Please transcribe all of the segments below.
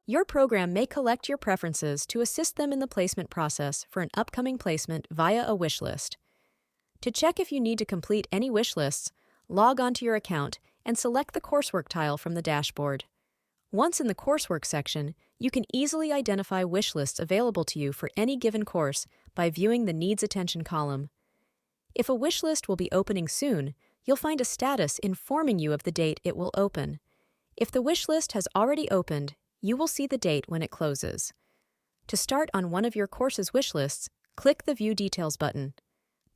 Your program may collect your preferences to assist them in the placement process for an upcoming placement via a wish list. To check if you need to complete any wish lists, log onto your account and select the coursework tile from the dashboard. Once in the coursework section, you can easily identify wish lists available to you for any given course by viewing the Needs Attention column. If a wish list will be opening soon, you'll find a status informing you of the date it will open. If the wish list has already opened, you will see the date when it closes. To start on one of your course's wish lists, click the View Details button.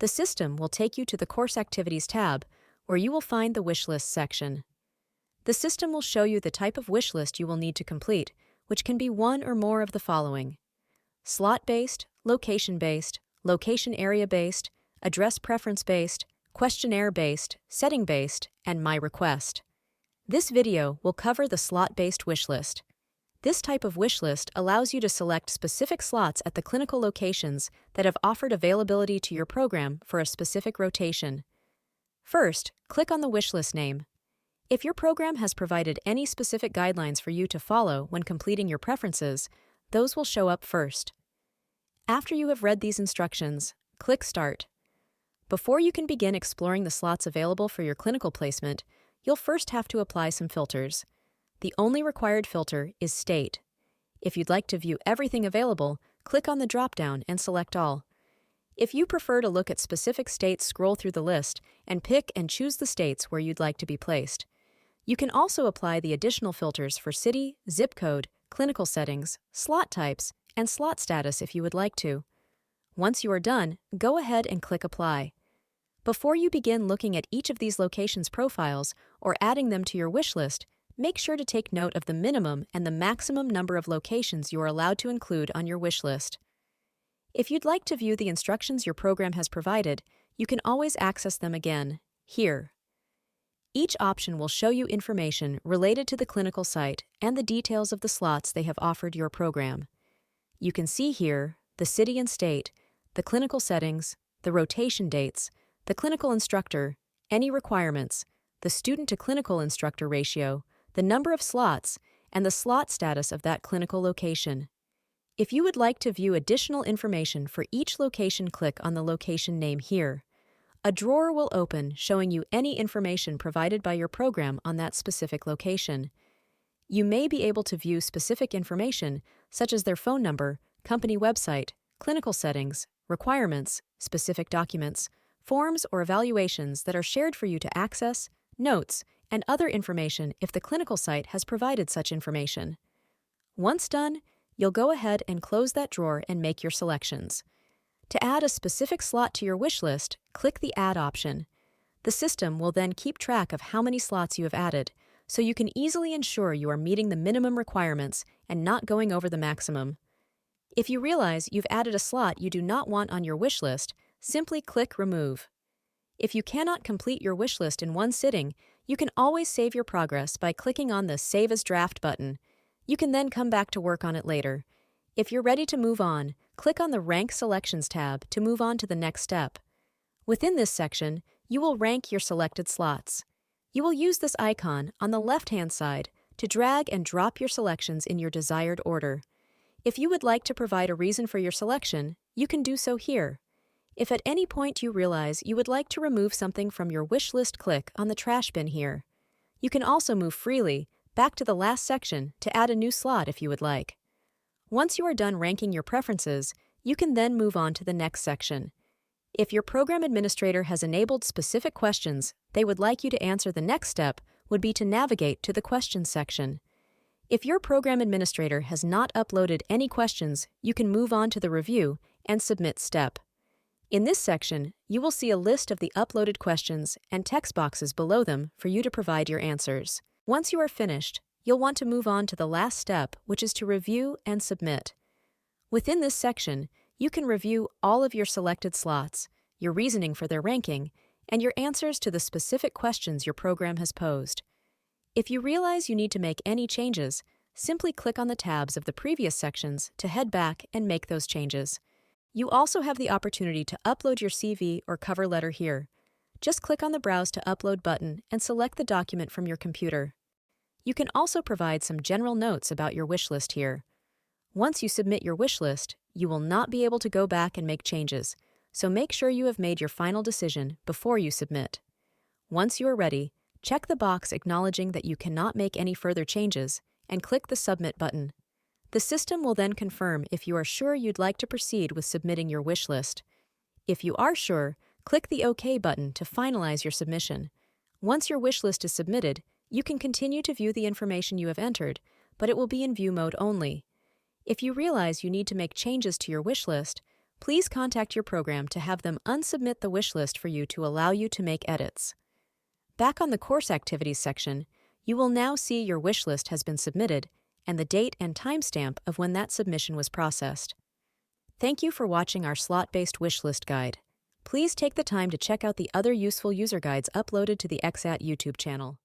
The system will take you to the Course Activities tab, where you will find the wish list section. The system will show you the type of wish list you will need to complete, which can be one or more of the following: slot-based, location-based, location area-based, address preference-based, questionnaire-based, setting-based, and My Request. This video will cover the slot-based wish list. This type of wish list allows you to select specific slots at the clinical locations that have offered availability to your program for a specific rotation. First, click on the wish list name. If your program has provided any specific guidelines for you to follow when completing your preferences, those will show up first. After you have read these instructions, click Start. Before you can begin exploring the slots available for your clinical placement, you'll first have to apply some filters. The only required filter is State. If you'd like to view everything available, click on the drop-down and select All. If you prefer to look at specific states, scroll through the list and pick and choose the states where you'd like to be placed. You can also apply the additional filters for city, zip code, clinical settings, slot types, and slot status if you would like to. Once you are done, go ahead and click Apply. Before you begin looking at each of these locations' profiles or adding them to your wish list, make sure to take note of the minimum and the maximum number of locations you are allowed to include on your wish list. If you'd like to view the instructions your program has provided, you can always access them again, here. Each option will show you information related to the clinical site and the details of the slots they have offered your program. You can see here the city and state, the clinical settings, the rotation dates, the clinical instructor, any requirements, the student-to-clinical instructor ratio, the number of slots, and the slot status of that clinical location. If you would like to view additional information for each location, click on the location name here. A drawer will open showing you any information provided by your program on that specific location. You may be able to view specific information such as their phone number, company website, clinical settings, requirements, specific documents, forms or evaluations that are shared for you to access, notes, and other information if the clinical site has provided such information. Once done, you'll go ahead and close that drawer and make your selections. To add a specific slot to your wish list, click the Add option. The system will then keep track of how many slots you have added, so you can easily ensure you are meeting the minimum requirements and not going over the maximum. If you realize you've added a slot you do not want on your wish list, simply click Remove. If you cannot complete your wish list in one sitting, you can always save your progress by clicking on the Save as Draft button. You can then come back to work on it later. If you're ready to move on, click on the Rank Selections tab to move on to the next step. Within this section, you will rank your selected slots. You will use this icon on the left-hand side to drag and drop your selections in your desired order. If you would like to provide a reason for your selection, you can do so here. If at any point you realize you would like to remove something from your wish list, click on the trash bin here. You can also move freely back to the last section to add a new slot if you would like. Once you are done ranking your preferences, you can then move on to the next section. If your program administrator has enabled specific questions they would like you to answer, the next step would be to navigate to the Questions section. If your program administrator has not uploaded any questions, you can move on to the Review and Submit step. In this section, you will see a list of the uploaded questions and text boxes below them for you to provide your answers. Once you are finished, you'll want to move on to the last step, which is to Review and Submit. Within this section, you can review all of your selected slots, your reasoning for their ranking, and your answers to the specific questions your program has posed. If you realize you need to make any changes, simply click on the tabs of the previous sections to head back and make those changes. You also have the opportunity to upload your CV or cover letter here. Just click on the Browse to Upload button and select the document from your computer. You can also provide some general notes about your wish list here. Once you submit your wish list, you will not be able to go back and make changes, so make sure you have made your final decision before you submit. Once you are ready, check the box acknowledging that you cannot make any further changes and click the Submit button. The system will then confirm if you are sure you'd like to proceed with submitting your wish list. If you are sure, click the OK button to finalize your submission. Once your wish list is submitted, you can continue to view the information you have entered, but it will be in view mode only. If you realize you need to make changes to your wish list, please contact your program to have them unsubmit the wish list for you to allow you to make edits. Back on the Course Activities section, you will now see your wish list has been submitted and the date and timestamp of when that submission was processed. Thank you for watching our slot-based wish list guide. Please take the time to check out the other useful user guides uploaded to the Exxat YouTube channel.